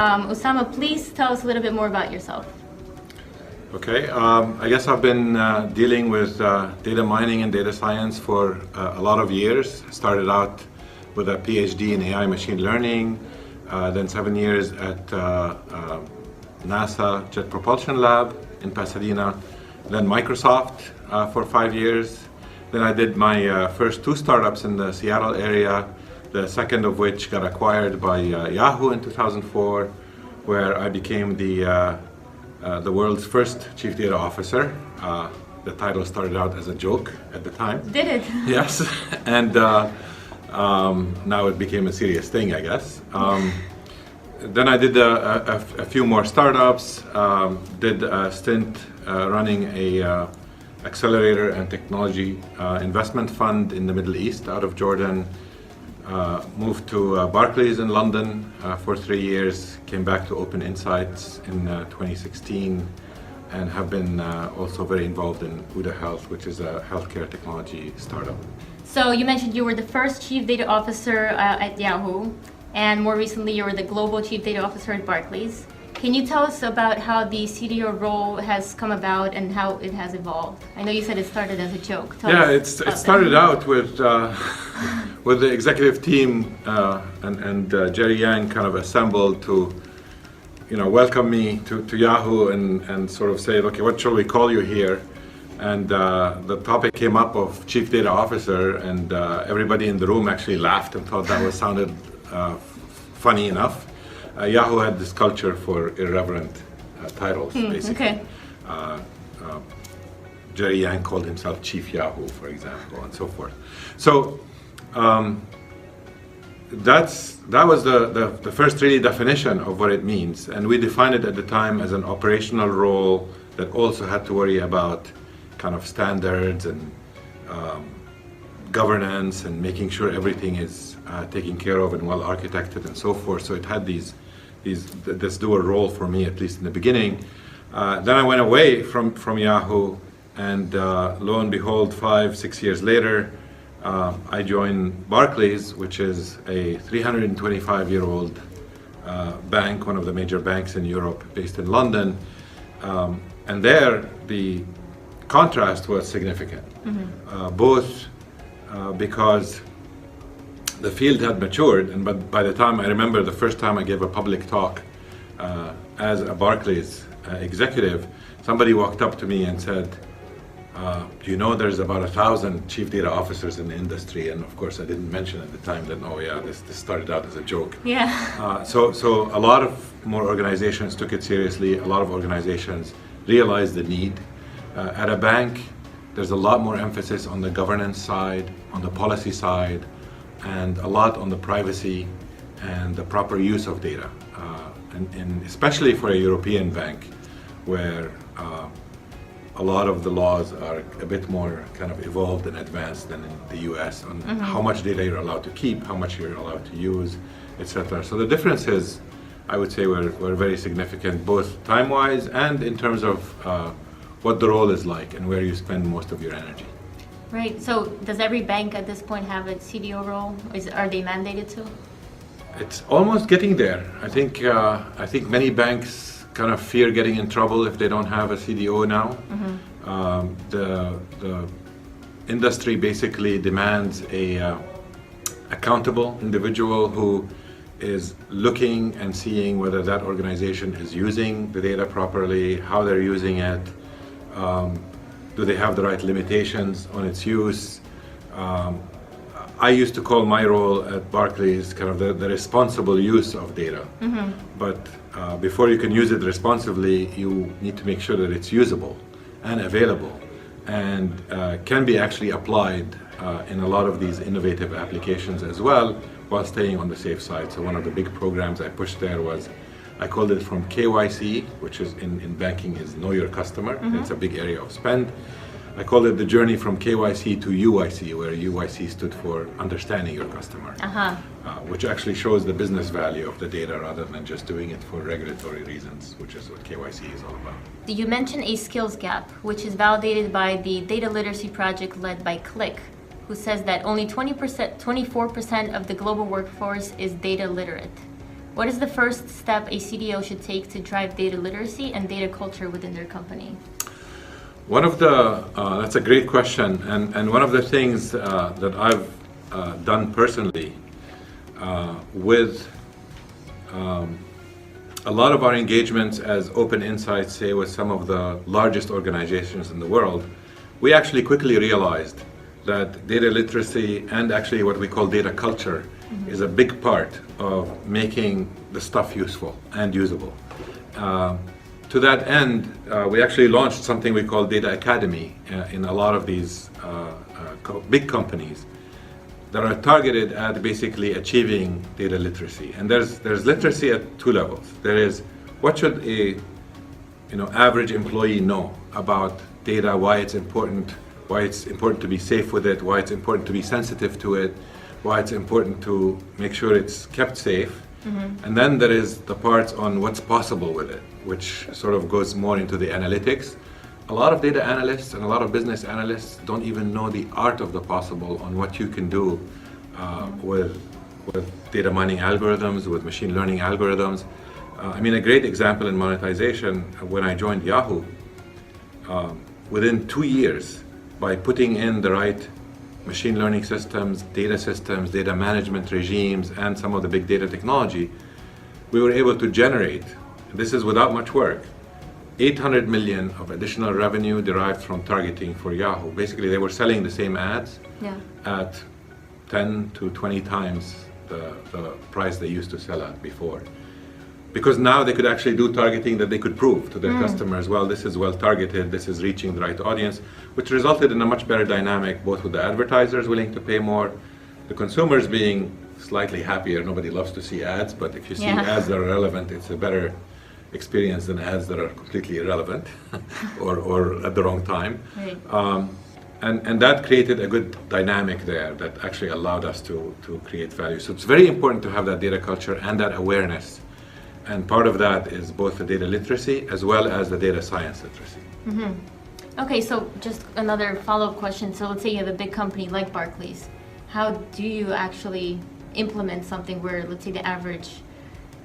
Usama, please tell us a little bit more about yourself. Okay, I guess I've been dealing with data mining and data science for a lot of years. Started out with a PhD in AI machine learning, then 7 years at NASA Jet Propulsion Lab in Pasadena, then Microsoft for 5 years. Then I did my first 2 startups in the Seattle area, the second of which got acquired by Yahoo in 2004, where I became the world's first chief data officer. The title started out as a joke at the time. Did it? Yes, and now it became a serious thing, I guess. Then I did a few more startups, did a stint running a accelerator and technology investment fund in the Middle East out of Jordan. Moved to Barclays in London for 3 years, came back to Open Insights in 2016, and have been also very involved in Huda Health, which is a healthcare technology startup. So you mentioned you were the first chief data officer at Yahoo, and more recently you were the global chief data officer at Barclays. Can you tell us about how the CDO role has come about and how it has evolved? I know you said it started as a joke. It started out with the executive team and Jerry Yang kind of assembled to, welcome me to Yahoo and sort of say, okay, what shall we call you here? And the topic came up of chief data officer, and everybody in the room actually laughed and thought that sounded funny enough. Yahoo had this culture for irreverent titles, basically. Okay. Jerry Yang called himself Chief Yahoo, for example, and so forth. So that was the first really definition of what it means, and we defined it at the time as an operational role that also had to worry about kind of standards and governance and making sure everything is taken care of and well architected and so forth. So it had this dual role for me, at least in the beginning. Then I went away from Yahoo, and lo and behold, 5-6 years later, I joined Barclays, which is a 325-year-old bank, one of the major banks in Europe, based in London. And there, the contrast was significant, both because the field had matured, but by the time I remember the first time I gave a public talk as a Barclays executive, somebody walked up to me and said, do you know there's about 1,000 chief data officers in the industry? And of course I didn't mention at the time that, oh yeah, this started out as a joke. Yeah. So a lot of more organizations took it seriously. A lot of organizations realized the need. At a bank, there's a lot more emphasis on the governance side, on the policy side, and a lot on the privacy and the proper use of data. And especially for a European bank, where a lot of the laws are a bit more kind of evolved and advanced than in the US on how much data you're allowed to keep, how much you're allowed to use, etc. So the differences, I would say, were very significant, both time-wise and in terms of what the role is like and where you spend most of your energy. Right. So does every bank at this point have a CDO role? Are they mandated to? It's almost getting there. I think many banks kind of fear getting in trouble if they don't have a CDO now. The industry basically demands a accountable individual who is looking and seeing whether that organization is using the data properly, how they're using it, do they have the right limitations on its use. I used to call my role at Barclays kind of the responsible use of data. But before you can use it responsibly, you need to make sure that it's usable and available and can be actually applied in a lot of these innovative applications as well, while staying on the safe side. So one of the big programs I pushed there was, I called it from KYC, which is in banking is know your customer. It's a big area of spend. I called it the journey from KYC to UIC, where UIC stood for understanding your customer, which actually shows the business value of the data rather than just doing it for regulatory reasons, which is what KYC is all about. You mentioned a skills gap, which is validated by the data literacy project led by Click, who says that only 24% of the global workforce is data literate. What is the first step a CDO should take to drive data literacy and data culture within their company? One of the, that's a great question, and one of the things that I've done personally with a lot of our engagements as Open Insights, say with some of the largest organizations in the world, we actually quickly realized that data literacy and actually what we call data culture is a big part of making the stuff useful and usable. To that end, we actually launched something we call Data Academy in a lot of these big companies that are targeted at basically achieving data literacy. And there's literacy at two levels. There is what should a average employee know about data, why it's important to be safe with it, why it's important to be sensitive to it, why it's important to make sure it's kept safe. And then there is the parts on what's possible with it, which sort of goes more into the analytics. A lot of data analysts and a lot of business analysts don't even know the art of the possible on what you can do with data mining algorithms, with machine learning algorithms. I mean, a great example in monetization, when I joined Yahoo, within 2 years, by putting in the right machine learning systems, data management regimes, and some of the big data technology, we were able to generate, this is without much work, 800 million of additional revenue derived from targeting for Yahoo. Basically, they were selling the same ads at 10 to 20 times the price they used to sell at before. Because now they could actually do targeting that they could prove to their customers, well, this is well targeted, this is reaching the right audience, which resulted in a much better dynamic, both with the advertisers willing to pay more, the consumers being slightly happier. Nobody loves to see ads, but if you see ads that are relevant, it's a better experience than ads that are completely irrelevant or at the wrong time. Right. And that created a good dynamic there that actually allowed us to create value. So it's very important to have that data culture and that awareness. And part of that is both the data literacy as well as the data science literacy. Okay, so just another follow-up question. So let's say you have a big company like Barclays. How do you actually implement something where, let's say, the average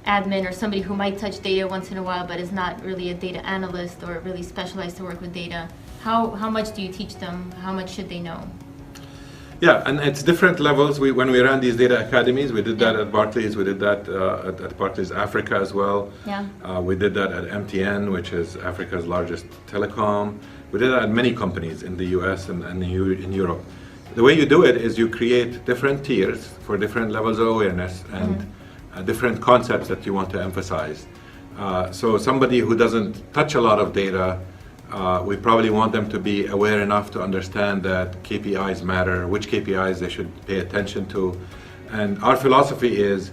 admin or somebody who might touch data once in a while but is not really a data analyst or really specialized to work with data, how much do you teach them? How much should they know? Yeah, and it's different levels. When we ran these data academies, we did that at Barclays, we did that at Barclays Africa as well. Yeah. We did that at MTN, which is Africa's largest telecom. We did that at many companies in the US and in Europe. The way you do it is you create different tiers for different levels of awareness and different concepts that you want to emphasize. So somebody who doesn't touch a lot of data, we probably want them to be aware enough to understand that KPIs matter, which KPIs they should pay attention to. And our philosophy is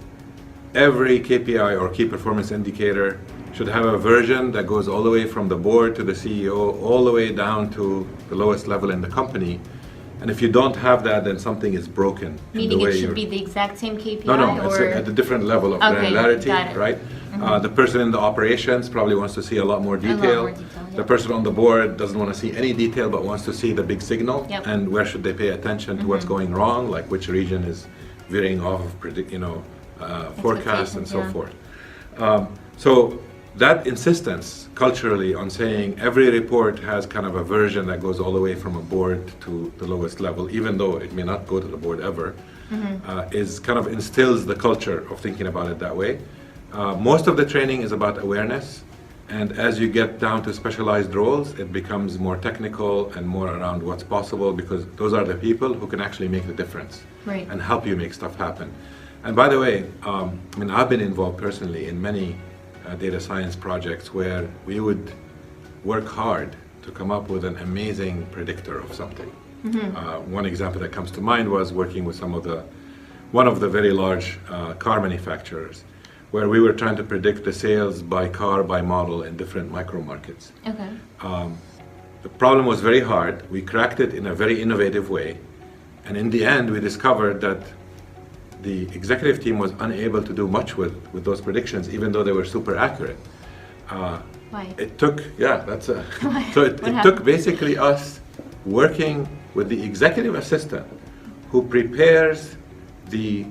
every KPI or key performance indicator should have a version that goes all the way from the board to the CEO, all the way down to the lowest level in the company. And if you don't have that, then something is broken. Meaning it should be the exact same KPI? No, it's at a different level of granularity, right? The person in the operations probably wants to see a lot more detail. The person on the board doesn't want to see any detail but wants to see the big signal. And where should they pay attention to what's going wrong, like which region is veering off of forecasts and so forth. So that insistence culturally on saying every report has kind of a version that goes all the way from a board to the lowest level, even though it may not go to the board ever, is kind of instills the culture of thinking about it that way. Most of the training is about awareness, and as you get down to specialized roles, it becomes more technical and more around what's possible, because those are the people who can actually make the difference and help you make stuff happen. And by the way, I've been involved personally in many data science projects where we would work hard to come up with an amazing predictor of something. One example that comes to mind was working with one of the very large car manufacturers, where we were trying to predict the sales by car, by model in different micro markets. The problem was very hard. We cracked it in a very innovative way, and in the end we discovered that the executive team was unable to do much with those predictions, even though they were super accurate. Why? It took, it took basically us working with the executive assistant who prepares the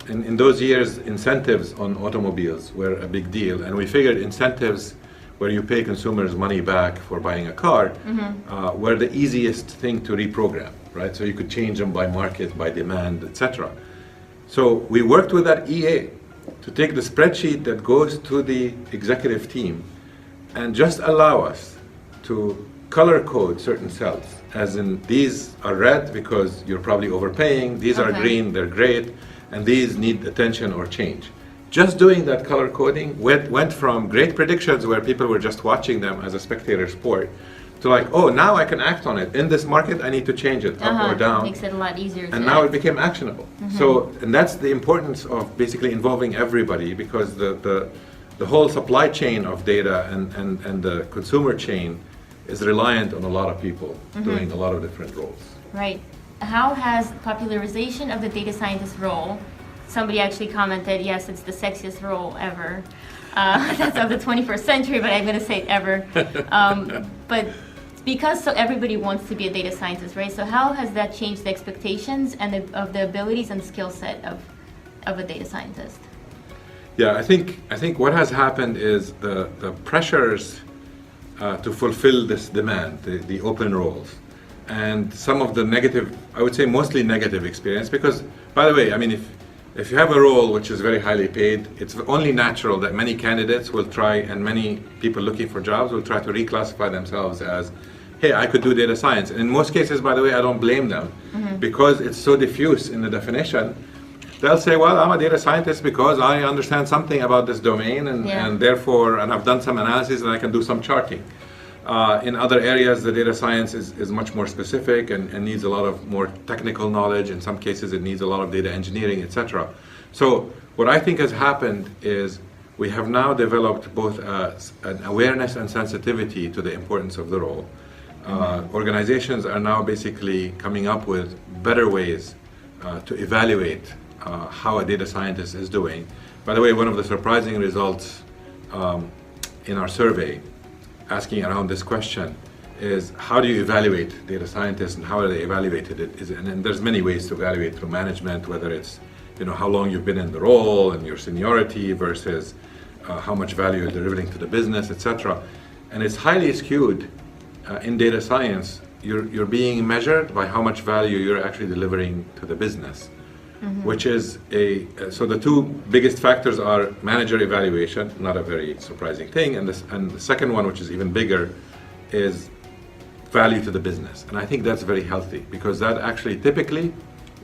in those years, incentives on automobiles were a big deal, and we figured incentives where you pay consumers money back for buying a car were the easiest thing to reprogram, right? So you could change them by market, by demand, etc. So we worked with that EA to take the spreadsheet that goes to the executive team and just allow us to color code certain cells, as in these are red because you're probably overpaying, these are green, they're great, and these need attention or change. Just doing that color coding went from great predictions where people were just watching them as a spectator sport to like, oh, now I can act on it. In this market, I need to change it up or down. Makes it a lot easier to And now act. it became actionable. So, and that's the importance of basically involving everybody, because the whole supply chain of data and the consumer chain is reliant on a lot of people doing a lot of different roles. Right. How has popularization of the data scientist role, somebody actually commented, yes, it's the sexiest role ever. That's of the 21st century, but I'm going to say ever. But because so everybody wants to be a data scientist, right? So how has that changed the expectations and of the abilities and skill set of a data scientist? Yeah, I think what has happened is the pressures to fulfill this demand, the open roles, and some of the negative, I would say mostly negative experience, because, by the way, I mean, if you have a role which is very highly paid, it's only natural that many candidates will try, and many people looking for jobs will try to reclassify themselves as, hey, I could do data science. And in most cases, by the way, I don't blame them, because it's so diffuse in the definition. They'll say, well, I'm a data scientist because I understand something about this domain, and therefore, and I've done some analysis and I can do some charting. In other areas, the data science is much more specific and needs a lot of more technical knowledge. In some cases, it needs a lot of data engineering, etc. So what I think has happened is we have now developed both an awareness and sensitivity to the importance of the role. Organizations are now basically coming up with better ways to evaluate how a data scientist is doing. By the way, one of the surprising results in our survey asking around this question is, how do you evaluate data scientists and how are they evaluated? And there's many ways to evaluate through management, whether it's how long you've been in the role and your seniority versus how much value you're delivering to the business, etc. And it's highly skewed in data science. You're being measured by how much value you're actually delivering to the business, which is so the two biggest factors are manager evaluation, not a very surprising thing, and the second one, which is even bigger, is value to the business. And I think that's very healthy, because that actually typically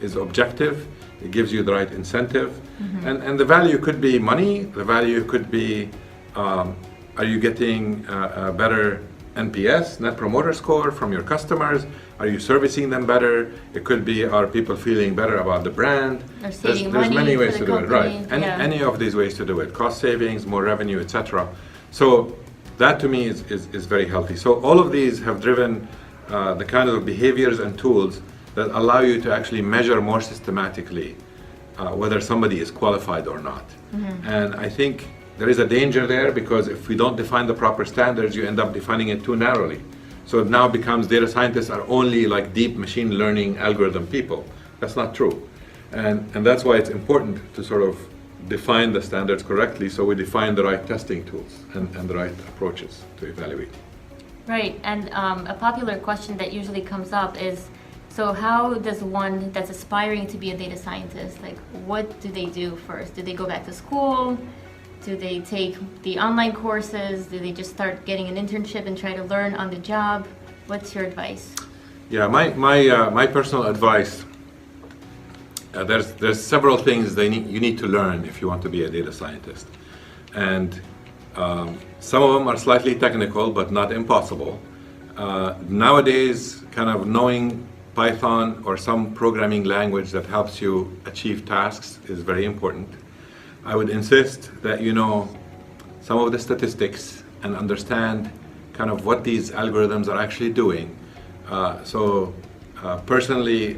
is objective. It gives you the right incentive, and the value could be money. The value could be, are you getting a better NPS, Net Promoter Score, from your customers? Are you servicing them better? It could be, are people feeling better about the brand? Or saving There's money many ways for to the do it, company. right? Any of these ways to do it, cost savings, more revenue, etc. So that to me is very healthy. So all of these have driven the kind of behaviors and tools that allow you to actually measure more systematically whether somebody is qualified or not. And I think there is a danger there, because if we don't define the proper standards, you end up defining it too narrowly. So it now becomes data scientists are only like deep machine learning algorithm people. That's not true. And that's why it's important to sort of define the standards correctly, so we define the right testing tools and the right approaches to evaluate. Right, and a popular question that usually comes up is, so how does one that's aspiring to be a data scientist, like what do they do first? Do they go back to school? Do they take the online courses? Do they just start getting an internship and try to learn on the job? What's your advice? Yeah, my personal advice, there's several things you need to learn if you want to be a data scientist. And some of them are slightly technical, but not impossible. Nowadays, kind of knowing Python or some programming language that helps you achieve tasks is very important. I would insist that you know some of the statistics and understand kind of what these algorithms are actually doing. Personally,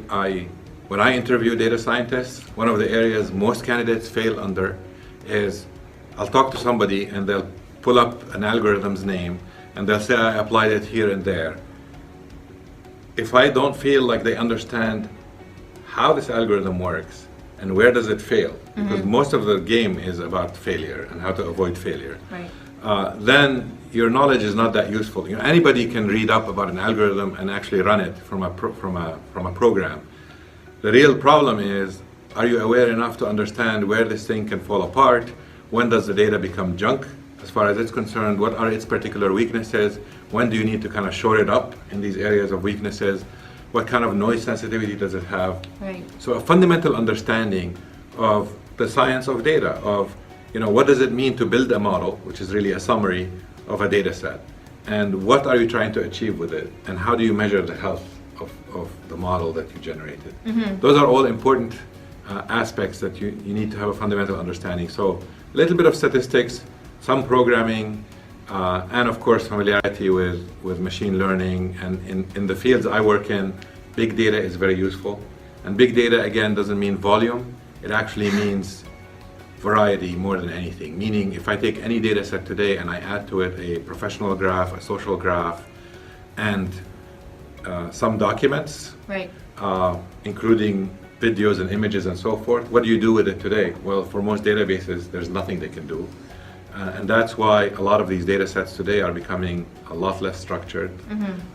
when I interview data scientists, one of the areas most candidates fail under is, I'll talk to somebody and they'll pull up an algorithm's name and they'll say, I applied it here and there. If I don't feel like they understand how this algorithm works and where does it fail? Because most of the game is about failure and how to avoid failure. Right. Then your knowledge is not that useful. You know, anybody can read up about an algorithm and actually run it from a program. The real problem is, are you aware enough to understand where this thing can fall apart? When does the data become junk? As far as it's concerned, what are its particular weaknesses? When do you need to kind of shore it up in these areas of weaknesses? What kind of noise sensitivity does it have? Right. So a fundamental understanding of the science of data, of, you know, what does it mean to build a model, which is really a summary of a data set, and what are you trying to achieve with it, and how do you measure the health of the model that you generated. Those are all important aspects that you need to have a fundamental understanding. So a little bit of statistics, some programming, and of course familiarity with machine learning. And in the fields I work in, big data is very useful. And big data, again, doesn't mean volume. It actually means variety more than anything. Meaning, if I take any data set today and I add to it a professional graph, a social graph, and some documents, Right. Including videos and images and so forth, what do you do with it today? Well, for most databases, there's nothing they can do. And that's why a lot of these data sets today are becoming a lot less structured,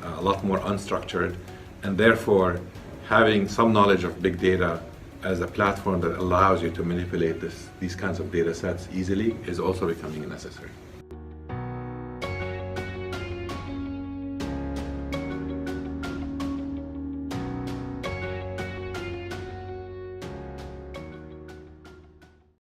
a lot more unstructured, and therefore having some knowledge of big data as a platform that allows you to manipulate these kinds of data sets easily is also becoming necessary.